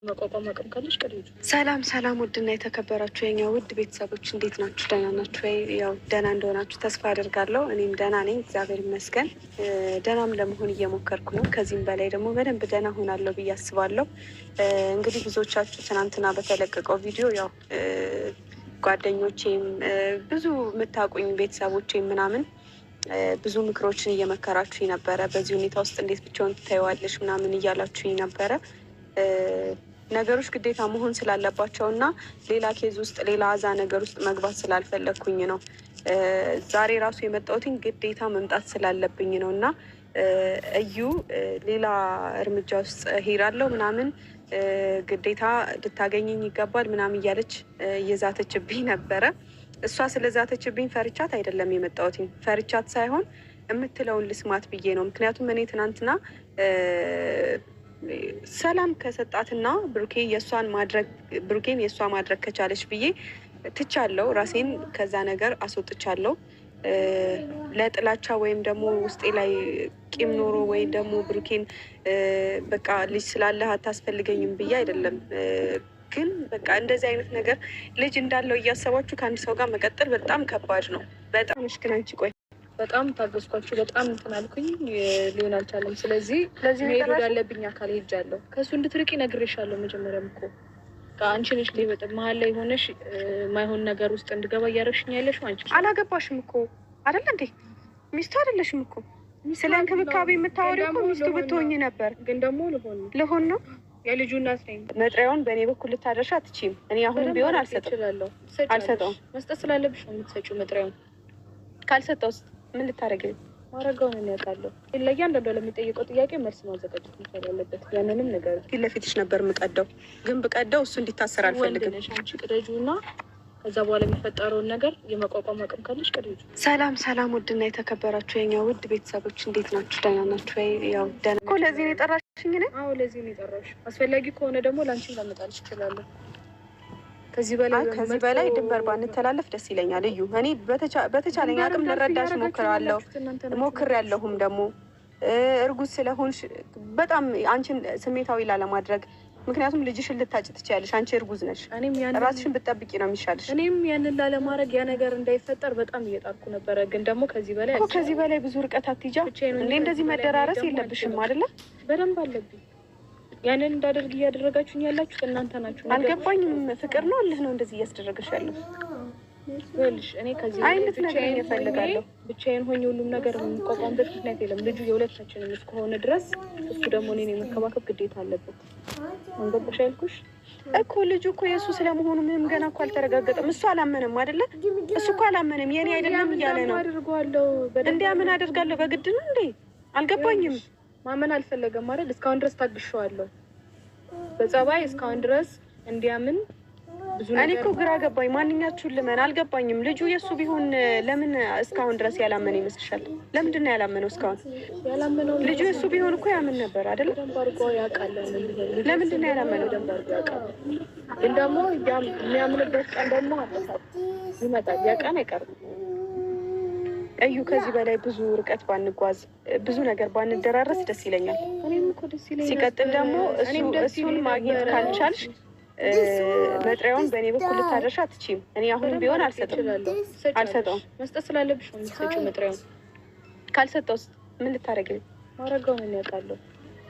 መቋቋም አቅም ካለሽ ቀሪ። ሰላም ሰላም፣ ውድና የተከበራችሁ የኛ ውድ ቤተሰቦች እንዴት ናችሁ? ደህና ናችሁ ወይ? ያው ደህና እንደሆናችሁ ተስፋ አደርጋለሁ። እኔም ደህና ነኝ፣ እግዚአብሔር ይመስገን። ደህናም ለመሆን እየሞከርኩ ነው። ከዚህም በላይ ደግሞ በደንብ ደህና ሆናለሁ ብዬ አስባለሁ። እንግዲህ ብዙዎቻችሁ ትናንትና በተለቀቀው ቪዲዮ ያው ጓደኞቼም ብዙ የምታውቁኝ ቤተሰቦቼም ምናምን ብዙ ምክሮችን እየመከራችሁኝ ነበረ። በዚህ ሁኔታ ውስጥ እንዴት ብቻውን ትታይዋለሽ ምናምን እያላችሁኝ ነበረ። ነገሮች ግዴታ መሆን ስላለባቸው እና ሌላ ኬዝ ውስጥ ሌላ አዛ ነገር ውስጥ መግባት ስላልፈለግኩኝ ነው ዛሬ ራሱ የመጣሁትኝ ግዴታ መምጣት ስላለብኝ ነው። እና እዩ ሌላ እርምጃ ውስጥ ሄዳለሁ ምናምን ግዴታ ልታገኘኝ ይገባል ምናምን እያለች እየዛተችብኝ ነበረ። እሷ ስለዛተችብኝ ፈርቻት አይደለም የመጣሁትኝ፣ ፈርቻት ሳይሆን የምትለውን ልስማት ብዬ ነው። ምክንያቱም እኔ ትናንትና ሰላም ከሰጣትና ብሩኬን የእሷ ማድረግ ከቻለች ብዬ ትቻለው፣ ራሴን ከዛ ነገር አስወጥቻለሁ። ለጥላቻ ወይም ደግሞ ውስጤ ላይ ቂም ኖሮ ወይም ደግሞ ብሩኬን በቃ ልጅ ስላለህ አታስፈልገኝም ብዬ አይደለም። ግን በቃ እንደዚህ አይነት ነገር ልጅ እንዳለው እያሰባችሁ ከአንድ ሰው ጋር መቀጠል በጣም ከባድ ነው። በጣም ምሽክናንቺ ቆይ በጣም ታገዝኳችሁ። በጣም እንትን አልኩኝ፣ ሊሆን አልቻለም። ስለዚህ መሄድ ወዳለብኝ አካል ሄጃለሁ። ከእሱ እንድትርቂ ነግሬሻለሁ። መጀመሪያም እኮ አንቺ ነሽ መሀል ላይ ሆነሽ ማይሆን ነገር ውስጥ እንድገባ እያደረግሽኝ ያለሽው አንቺ። አላገባሽም እኮ አይደለ እንዴ? ሚስቱ አይደለሽም እኮ። ስለ እንክብካቤ የምታወሪው እኮ ሚስቱ ብትሆኝ ነበር። ግን ደግሞ ልሆን ነው። የልጁ እናት ነኝ። መጥሪያውን በእኔ በኩል ልታደርሻ አትችይም። እኔ አሁንም ቢሆን አልሰጠውም። መስጠት ስላለብሽ ነው የምትሰጪው መጥሪያውን። ካልሰጠውስ ምን ልታደርጊ? ማረጋውን እኔ አውቃለሁ። ለእያንዳንዱ ለሚጠይቀው ጥያቄ መልስ ማዘጋጀት መቻል አለበት። ያንንም ነገር ፊት ለፊትሽ ነበር የምቀደው፣ ግን ብቀደው እሱ እንዲታሰር አልፈልግም። አንቺ ቅደጁ እና ከዛ በኋላ የሚፈጠረውን ነገር የመቋቋም አቅም ካለሽ ቅደጁ። ሰላም ሰላም፣ ውድና የተከበራችሁ የኛ ውድ ቤተሰቦች እንዴት ናችሁ? ደህና ናችሁ ወይ? ያው ደህና እኮ። ለዚህ ነው የጠራሽኝ? አዎ ለዚህ ነው የጠራሽ። አስፈላጊ ከሆነ ደግሞ ለአንቺም ላመጣልሽ እችላለሁ። ከዚህ በላይ ድንበር ባንተላለፍ ደስ ይለኛል። እዩ እኔ በተቻለኝ አቅም ልረዳሽ ሞክሬያለሁም ደግሞ እርጉዝ ስለሆንሽ በጣም አንቺን ስሜታዊ ላለማድረግ፣ ምክንያቱም ልጅሽን ልታጭ ትችያለሽ። አንቺ እርጉዝ ነሽ፣ ራስሽን ብትጠብቂ ነው የሚሻልሽ። እኔም ያንን ላለማድረግ ያ ነገር እንዳይፈጠር በጣም እየጣርኩ ነበረ። ግን ደግሞ ከዚህ በላይ ብዙ ርቀት አትሂጂ እንዴ! እንደዚህ መደራረስ የለብሽም አይደለ? በደንብ አለብኝ። ያንን እንዳደርግ እያደረጋችሁኝ ያላችሁት እናንተ ናችሁ። አልገባኝም። ፍቅር ነው አለህ ነው እንደዚህ እያስደረገሽ ያለው? ይኸውልሽ እኔ ከዚህ አይነት ነገር እፈልጋለሁ። ብቻዬን ሆኜ ሁሉም ነገር የምቋቋምበት ምክንያት የለም። ልጁ የሁለታችንም እስከሆነ ድረስ እሱ ደግሞ እኔን የመከባከብ ግዴታ አለበት። አንገባሽ ያልኩሽ እኮ ልጁ እኮ የእሱ ስለመሆኑ ምንም ገና እኮ አልተረጋገጠም። እሱ አላመንም አይደለ? እሱ እኮ አላመንም። የኔ አይደለም እያለ ነው። እንዲያምን አደርጋለሁ በግድ ነው እንዴ? አልገባኝም። ማመን አልፈለገም አይደል? እስካሁን ድረስ ታግሼዋለሁ በጸባይ እስካሁን ድረስ እንዲያምን ብዙ ነገር። እኔ እኮ ግራ ገባኝ። ማንኛችሁን ልመን አልገባኝም። ልጁ የእሱ ቢሆን ለምን እስካሁን ድረስ ያላመነ ይመስልሻል? ለምንድን ነው ያላመነው እስካሁን? ልጁ የእሱ ቢሆን እኮ ያምን ነበር አይደል? ደንብ አድርጎ ያውቃል። ለምንድን ነው ያላመነው? ደንብ አድርጎ ያውቃል። ግን ደግሞ የሚያምንበት ቀን ደግሞ ይመጣል። ያ ቀን አይቀርም። እዩ ከዚህ በላይ ብዙ ርቀት ባንጓዝ፣ ብዙ ነገር ባንደራረስ ደስ ይለኛል። ሲቀጥል ደግሞ እሱን ማግኘት ካልቻልሽ መጥሪያውን በእኔ በኩል ልታደርሻ አትችይም። እኔ አሁንም ቢሆን አልሰጠውም። መስጠት ስላለብሽ ነው የምትሰጪው መጥሪያውን። ካልሰጠውስ ምን ልታደርጊ ነው? ማረጋውን እኔ አውቃለሁ።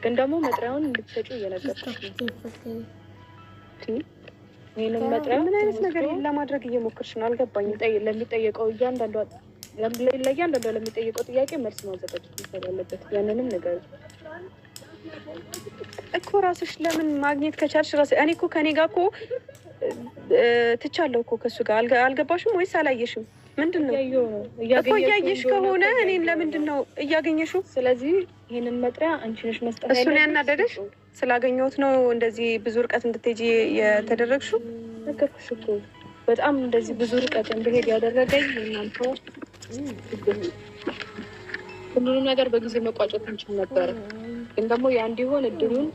ግን ደግሞ መጥሪያውን እንድትሰጪው እየነገርኩሽ ነው። ይህንም መጥሪያ ምን አይነት ነገር ለማድረግ እየሞከርሽ ነው? አልገባኝም። ለሚጠየቀው ለእያንዳንዱ ለሚጠየቀው ጥያቄ መልስ ማዘጋጀት መቻል አለበት። ያንንም ነገር እኮ ራስሽ ለምን ማግኘት ከቻልሽ ራስሽ። እኔ እኮ ከኔ ጋር እኮ ትቻለሁ እኮ ከሱ ጋር። አልገባሽም ወይስ አላየሽም? ምንድን ነው እኮ እያየሽ ከሆነ እኔን ለምንድን ነው እያገኘሽው? ስለዚህ ይህንን መጥሪያ አንቺ ነሽ መስጠት። እሱን ያናደደሽ ስላገኘሁት ነው እንደዚህ ብዙ ርቀት እንድትሄጂ የተደረግሽው? ነገርኩሽ እኮ በጣም እንደዚህ ብዙ ርቀት እንድሄድ ያደረገኝ እናንተ ሁሉንም ነገር በጊዜ መቋጨት እንችል ነበረ። ግን ደግሞ ያ እንዲሆን እድሉን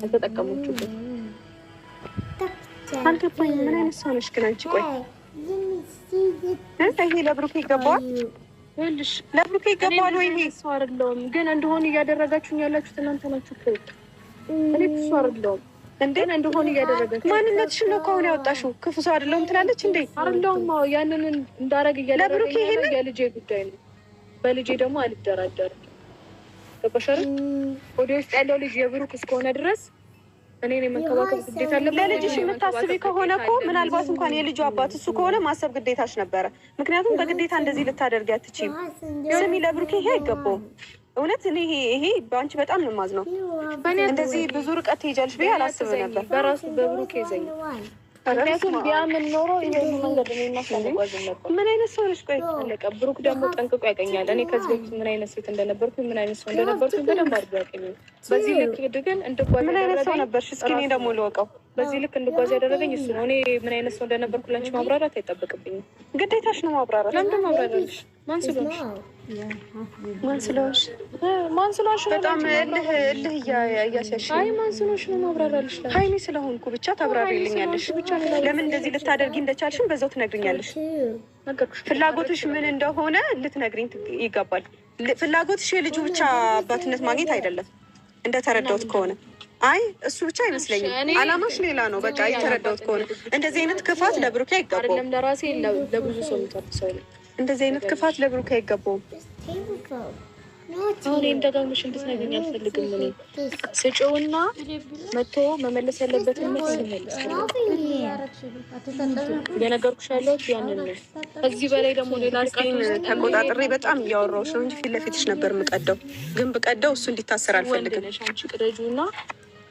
አልተጠቀሙችበት። አልገባኝም። ምን አይነት ሰው ነሽ ግን አንቺ? ቆይ ይሄ ለብሩኬ ይገባዋል? ይኸውልሽ ለብሩኬ ይገባዋል ወይ? ይሄ እሱ አይደለሁም። ግን እንደሆነ እያደረጋችሁኝ ያላችሁት እናንተ ናችሁ እኮ። እኔ እሱ አይደለሁም። እንዴት እንደሆነ እያደረገች ማንነትሽን ነው ከሆነ ያወጣሽው። ክፉ ሰው አይደለሁም ትላለች እንዴ? አይደለሁም። ያንን እንዳረግ እያደረገ የልጄ ጉዳይ ነው። በልጄ ደግሞ አልደራደርም። ተቆሸረ ወደ ውስጥ ያለው ልጅ የብሩክ እስከሆነ ድረስ እኔ መንከባከብ ግዴታ አለብኝ። ለልጅሽ የምታስቢ ከሆነ እኮ ምናልባት እንኳን የልጁ አባት እሱ ከሆነ ማሰብ ግዴታሽ ነበረ። ምክንያቱም በግዴታ እንደዚህ ልታደርጊ አትችይም። ስሚ ለብሩክ ይሄ አይገባውም። እውነት እኔ ይሄ በአንቺ በጣም ነው የማዝነው። እንደዚህ ብዙ ርቀት ትሄጃለሽ ብዬ አላስብም ነበር። በራሱ በብሩክ ይዘኝ ምክንያቱም ቢያምን ኖሮ ይሄ መንገድ ነው እናስፈልጓዝ ነበር። ምን አይነት ሰው ነሽ? ቆይ አለቀ። ብሩክ ደግሞ ጠንቅቆ ያውቀኛል። እኔ ከዚህ በፊት ምን አይነት ሴት እንደነበርኩ ምን አይነት ሰው እንደነበርኩ በደንብ አድርጎ ያውቀኛል። በዚህ ልክ ግን እንድጓዝ ምን አይነት ሰው ነበርሽ? እስኪ እኔ ደግሞ ልወቀው። በዚህ ልክ እንድጓዝ ያደረገኝ እሱ ነው። እኔ ምን አይነት ሰው እንደነበርኩ ለአንቺ ማብራራት አይጠበቅብኝም። ግዴታሽ ነው ማብራራት። ለምንድን ማብራራልሽ? ማን ስለሆንሽ በጣም እልህ እያስያሽ። አይ ማን ስለሆንሽ ነው ማብራራልሽ? ሀይሚ ስለሆንኩ ብቻ ታብራሪልኛለሽ። ለምን እንደዚህ ልታደርጊ እንደቻልሽም በዛው ትነግሪኛለሽ። ፍላጎትሽ ምን እንደሆነ ልትነግሪኝ ይገባል። ፍላጎትሽ የልጁ ብቻ አባትነት ማግኘት አይደለም እንደተረዳሁት ከሆነ። አይ እሱ ብቻ አይመስለኝም። አላማሽ ሌላ ነው። በቃ የተረዳሁት ከሆነ እንደዚህ አይነት ክፋት ለብሩክ አይገባውም። አይደለም ለራሴ ለብዙ ሰው የሚጠብሰው ነው። እንደዚህ አይነት ክፋት ለብሩክ አይገባውም። አሁን እንደጋግመሽ እንድትነግሪኝ አልፈልግም። እኔ ስጪውና መቶ መመለስ ያለበትን መልስ ይመልስ። የነገርኩሽ ያለሁት ያንን ነው። ከዚህ በላይ ደግሞ ሌላ ተቆጣጥሬ በጣም እያወራሁሽ ነው እንጂ ፊት ለፊትሽ ነበር የምቀደው። ግን ብቀደው እሱ እንዲታሰር አልፈልግም። አንቺ ቅደጁና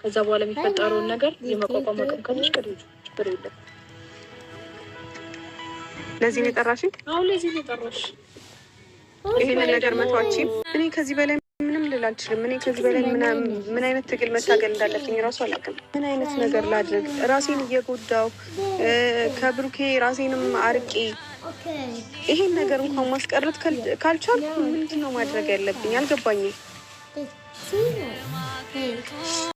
ከዛ በኋላ የሚፈጠረውን ነገር የመቋቋም አቅም ካለሽ ቅደጁ፣ ችግር የለም። ለዚህ ነው የጠራሽኝ? አሁን ለዚህ ነው የጠራሽ። ይሄንን ነገር መቷችም እኔ ከዚህ በላይ ምንም ልል አልችልም። እኔ ከዚህ በላይ ምን አይነት ትግል መታገል እንዳለብኝ እራሱ አላውቅም። ምን አይነት ነገር ላድርግ? ራሴን እየጎዳው ከብሩኬ ራሴንም አርቄ ይሄን ነገር እንኳን ማስቀረት ካልቻልኩ ምንድን ነው ማድረግ ያለብኝ? አልገባኝም።